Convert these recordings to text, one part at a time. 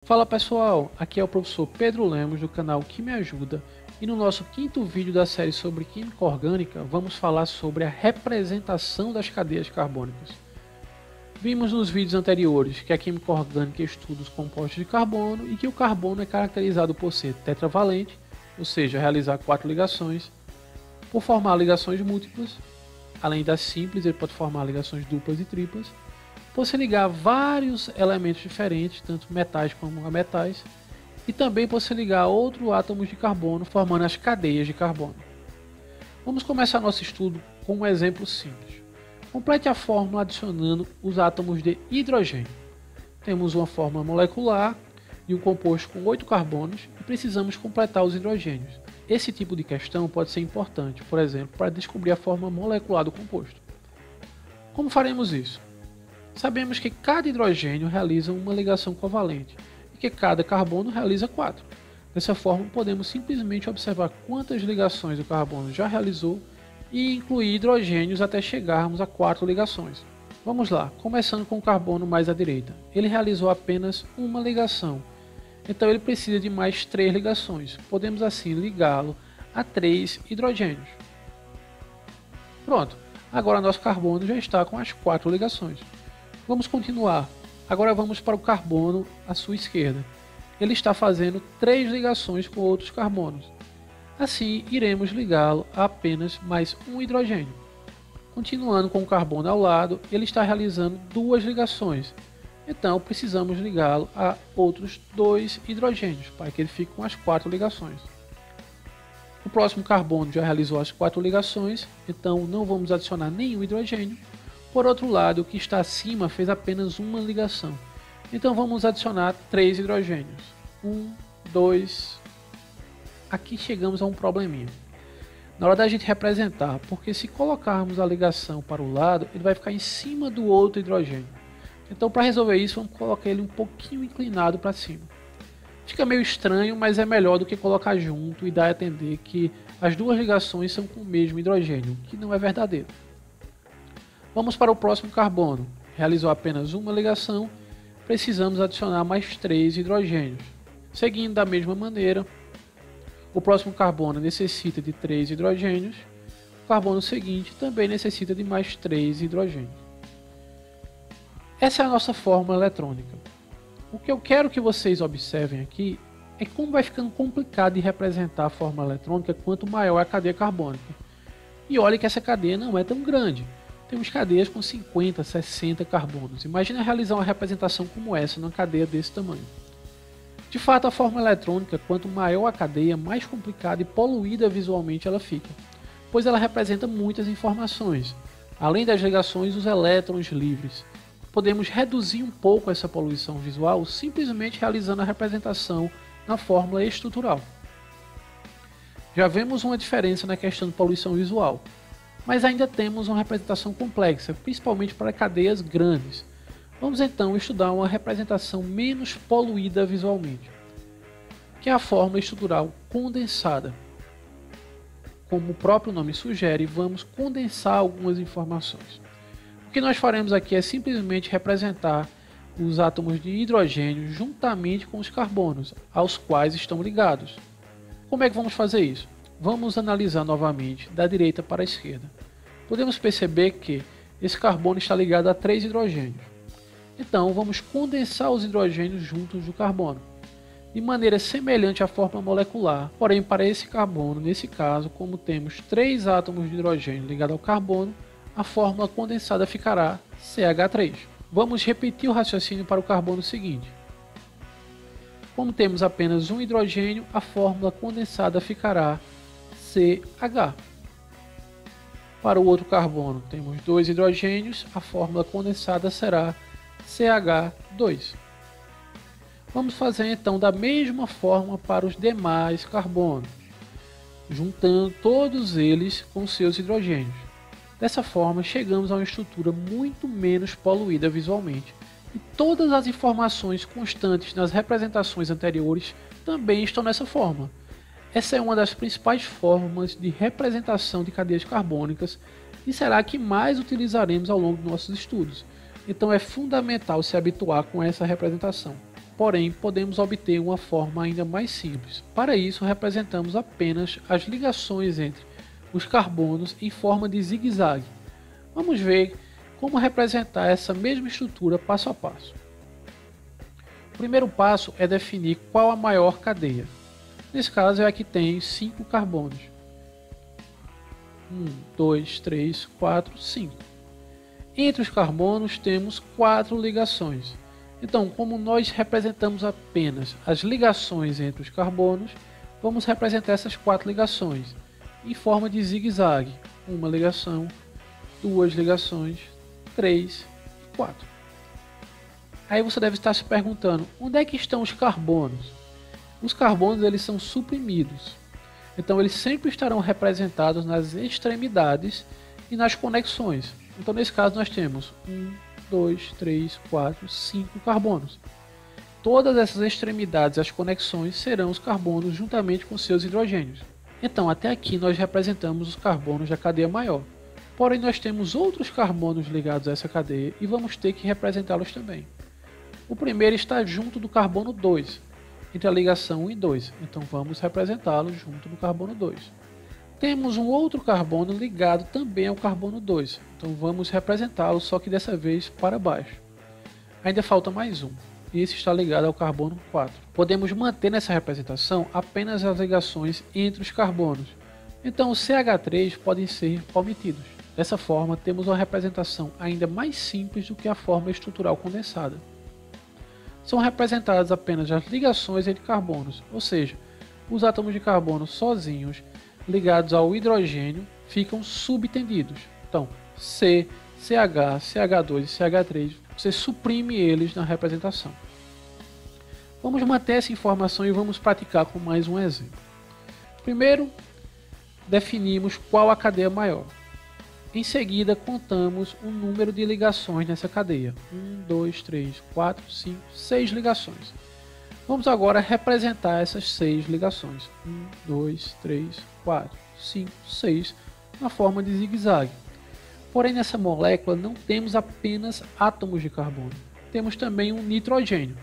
Fala pessoal, aqui é o professor Pedro Lemos do canal Que Me Ajuda e no nosso quinto vídeo da série sobre química orgânica vamos falar sobre a representação das cadeias carbônicas. Vimos nos vídeos anteriores que a química orgânica estuda os compostos de carbono e que o carbono é caracterizado por ser tetravalente, ou seja, realizar 4 ligações, por formar ligações múltiplas, além das simples ele pode formar ligações duplas e triplas, por se ligar vários elementos diferentes, tanto metais como ametais, e também por se ligar a outros átomos de carbono, formando as cadeias de carbono. Vamos começar nosso estudo com um exemplo simples. Complete a fórmula adicionando os átomos de hidrogênio. Temos uma fórmula molecular de um composto com 8 carbonos e precisamos completar os hidrogênios. Esse tipo de questão pode ser importante, por exemplo, para descobrir a forma molecular do composto. Como faremos isso? Sabemos que cada hidrogênio realiza uma ligação covalente e que cada carbono realiza 4. Dessa forma, podemos simplesmente observar quantas ligações o carbono já realizou e incluir hidrogênios até chegarmos a 4 ligações. Vamos lá, começando com o carbono mais à direita. Ele realizou apenas uma ligação, então ele precisa de mais 3 ligações. Podemos assim ligá-lo a 3 hidrogênios. Pronto, agora nosso carbono já está com as 4 ligações. Vamos continuar. Agora vamos para o carbono à sua esquerda. Ele está fazendo 3 ligações com outros carbonos. Assim, iremos ligá-lo a apenas mais um hidrogênio. Continuando com o carbono ao lado, ele está realizando 2 ligações. Então, precisamos ligá-lo a outros 2 hidrogênios, para que ele fique com as 4 ligações. O próximo carbono já realizou as 4 ligações, então não vamos adicionar nenhum hidrogênio. Por outro lado, o que está acima fez apenas uma ligação. Então vamos adicionar 3 hidrogênios. 1, 2... Aqui chegamos a um probleminha. Na hora da gente representar, porque se colocarmos a ligação para o lado, ele vai ficar em cima do outro hidrogênio. Então para resolver isso, vamos colocar ele um pouquinho inclinado para cima. Fica meio estranho, mas é melhor do que colocar junto e dar a entender que as duas ligações são com o mesmo hidrogênio, que não é verdadeiro. Vamos para o próximo carbono. Realizou apenas uma ligação, precisamos adicionar mais 3 hidrogênios. Seguindo da mesma maneira, o próximo carbono necessita de 3 hidrogênios, o carbono seguinte também necessita de mais 3 hidrogênios. Essa é a nossa fórmula eletrônica. O que eu quero que vocês observem aqui é como vai ficando complicado de representar a fórmula eletrônica quanto maior é a cadeia carbônica. E olha que essa cadeia não é tão grande. Temos cadeias com 50, 60 carbonos. Imagina realizar uma representação como essa numa cadeia desse tamanho. De fato, a fórmula eletrônica, quanto maior a cadeia, mais complicada e poluída visualmente ela fica, pois ela representa muitas informações. Além das ligações, os elétrons livres. Podemos reduzir um pouco essa poluição visual simplesmente realizando a representação na fórmula estrutural. Já vemos uma diferença na questão de poluição visual, mas ainda temos uma representação complexa, principalmente para cadeias grandes. Vamos então estudar uma representação menos poluída visualmente, que é a fórmula estrutural condensada. Como o próprio nome sugere, vamos condensar algumas informações. O que nós faremos aqui é simplesmente representar os átomos de hidrogênio juntamente com os carbonos, aos quais estão ligados. Como é que vamos fazer isso? Vamos analisar novamente da direita para a esquerda. Podemos perceber que esse carbono está ligado a 3 hidrogênios. Então vamos condensar os hidrogênios juntos do carbono, de maneira semelhante à fórmula molecular. Porém, para esse carbono, nesse caso, como temos 3 átomos de hidrogênio ligados ao carbono, a fórmula condensada ficará CH3. Vamos repetir o raciocínio para o carbono seguinte. Como temos apenas um hidrogênio, a fórmula condensada ficará CH. Para o outro carbono, temos 2 hidrogênios, a fórmula condensada será CH2. Vamos fazer então da mesma forma para os demais carbonos, juntando todos eles com seus hidrogênios. Dessa forma, chegamos a uma estrutura muito menos poluída visualmente. E todas as informações constantes nas representações anteriores também estão nessa forma. Essa é uma das principais formas de representação de cadeias carbônicas e será a que mais utilizaremos ao longo dos nossos estudos. Então é fundamental se habituar com essa representação. porém podemos obter uma forma ainda mais simples. Para isso, representamos apenas as ligações entre os carbonos em forma de zigue-zague. Vamos ver como representar essa mesma estrutura passo a passo. O primeiro passo é definir qual a maior cadeia. Nesse caso é a que tem 5 carbonos. 1, 2, 3, 4, 5. Entre os carbonos temos 4 ligações. Então, como nós representamos apenas as ligações entre os carbonos, vamos representar essas 4 ligações em forma de zigue-zague. Uma ligação, 2 ligações, 3 e 4. Aí você deve estar se perguntando, onde é que estão os carbonos? Os carbonos eles são suprimidos. Então eles sempre estarão representados nas extremidades e nas conexões. Então nesse caso nós temos 1, 2, 3, 4, 5 carbonos. Todas essas extremidades e as conexões serão os carbonos juntamente com seus hidrogênios. Então até aqui nós representamos os carbonos da cadeia maior. Porém nós temos outros carbonos ligados a essa cadeia e vamos ter que representá-los também. O primeiro está junto do carbono 2, entre a ligação 1 e 2, então vamos representá-lo junto do carbono 2. Temos um outro carbono ligado também ao carbono 2, então vamos representá-lo, só que dessa vez para baixo. Ainda falta mais um, e esse está ligado ao carbono 4. Podemos manter nessa representação apenas as ligações entre os carbonos, então os CH3 podem ser omitidos. Dessa forma, temos uma representação ainda mais simples do que a forma estrutural condensada. São representadas apenas as ligações entre carbonos, ou seja, os átomos de carbono sozinhos ligados ao hidrogênio ficam subtendidos. Então, C, CH, CH2 e CH3, você suprime eles na representação. Vamos manter essa informação e vamos praticar com mais um exemplo. Primeiro, definimos qual a cadeia maior. Em seguida, contamos o número de ligações nessa cadeia. 1, 2, 3, 4, 5, 6 ligações. Vamos agora representar essas 6 ligações. 1, 2, 3, 4, 5, 6, na forma de zigue-zague. Porém, nessa molécula não temos apenas átomos de carbono. Temos também um nitrogênio.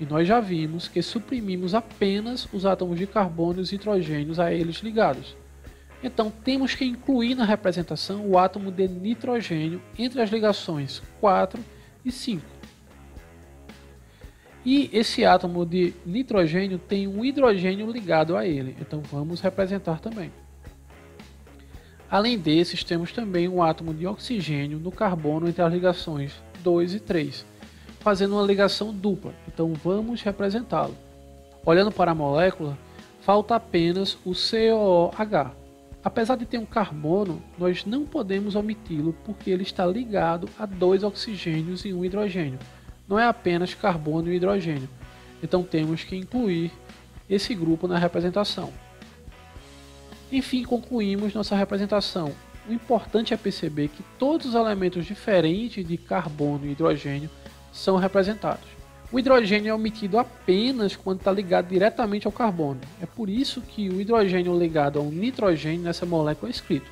E nós já vimos que suprimimos apenas os átomos de carbono e os hidrogênios a eles ligados. Então temos que incluir na representação o átomo de nitrogênio entre as ligações 4 e 5. E esse átomo de nitrogênio tem um hidrogênio ligado a ele, então vamos representar também. Além desses, temos também um átomo de oxigênio no carbono entre as ligações 2 e 3, fazendo uma ligação dupla, então vamos representá-lo. Olhando para a molécula, falta apenas o COOH. Apesar de ter um carbono, nós não podemos omiti-lo porque ele está ligado a 2 oxigênios e um hidrogênio. Não é apenas carbono e hidrogênio. Então temos que incluir esse grupo na representação. Enfim, concluímos nossa representação. O importante é perceber que todos os elementos diferentes de carbono e hidrogênio são representados. O hidrogênio é omitido apenas quando está ligado diretamente ao carbono. É por isso que o hidrogênio ligado ao nitrogênio nessa molécula é escrito.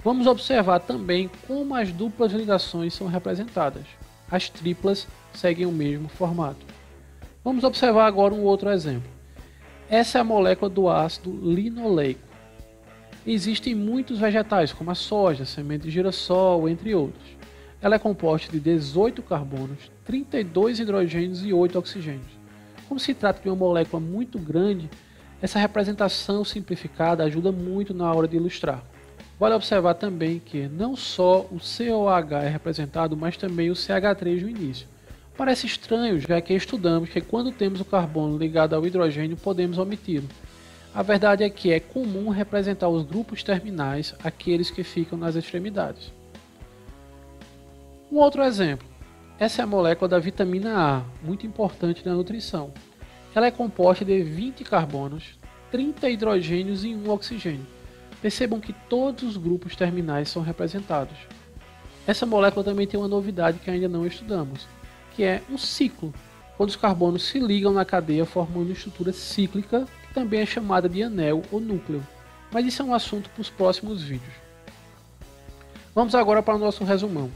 Vamos observar também como as duplas ligações são representadas. As triplas seguem o mesmo formato. Vamos observar agora um outro exemplo. Essa é a molécula do ácido linoleico. Existem muitos vegetais, como a soja, semente de girassol, entre outros. Ela é composta de 18 carbonos, 32 hidrogênios e 8 oxigênios. Como se trata de uma molécula muito grande, essa representação simplificada ajuda muito na hora de ilustrar. Vale observar também que não só o COH é representado, mas também o CH3 no início. Parece estranho, já que estudamos que quando temos o carbono ligado ao hidrogênio podemos omiti-lo. A verdade é que é comum representar os grupos terminais, aqueles que ficam nas extremidades. Um outro exemplo. Essa é a molécula da vitamina A, muito importante na nutrição. Ela é composta de 20 carbonos, 30 hidrogênios e 1 oxigênio. Percebam que todos os grupos terminais são representados. Essa molécula também tem uma novidade que ainda não estudamos, que é um ciclo, quando os carbonos se ligam na cadeia formando uma estrutura cíclica, que também é chamada de anel ou núcleo. Mas isso é um assunto para os próximos vídeos. Vamos agora para o nosso resumão.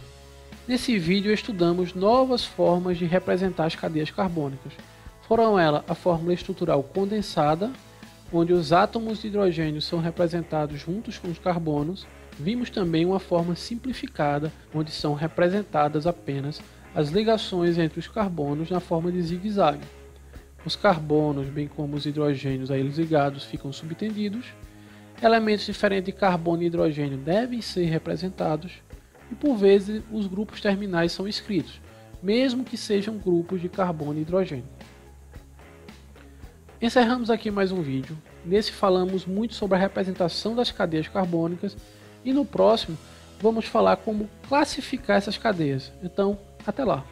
Nesse vídeo estudamos novas formas de representar as cadeias carbônicas. Foram elas a fórmula estrutural condensada, onde os átomos de hidrogênio são representados juntos com os carbonos. Vimos também uma forma simplificada, onde são representadas apenas as ligações entre os carbonos na forma de zigue-zague. Os carbonos, bem como os hidrogênios a eles ligados, ficam subtendidos. Elementos diferentes de carbono e hidrogênio devem ser representados. E por vezes os grupos terminais são escritos, mesmo que sejam grupos de carbono e hidrogênio. Encerramos aqui mais um vídeo. Nesse falamos muito sobre a representação das cadeias carbônicas e no próximo vamos falar como classificar essas cadeias. Então, até lá!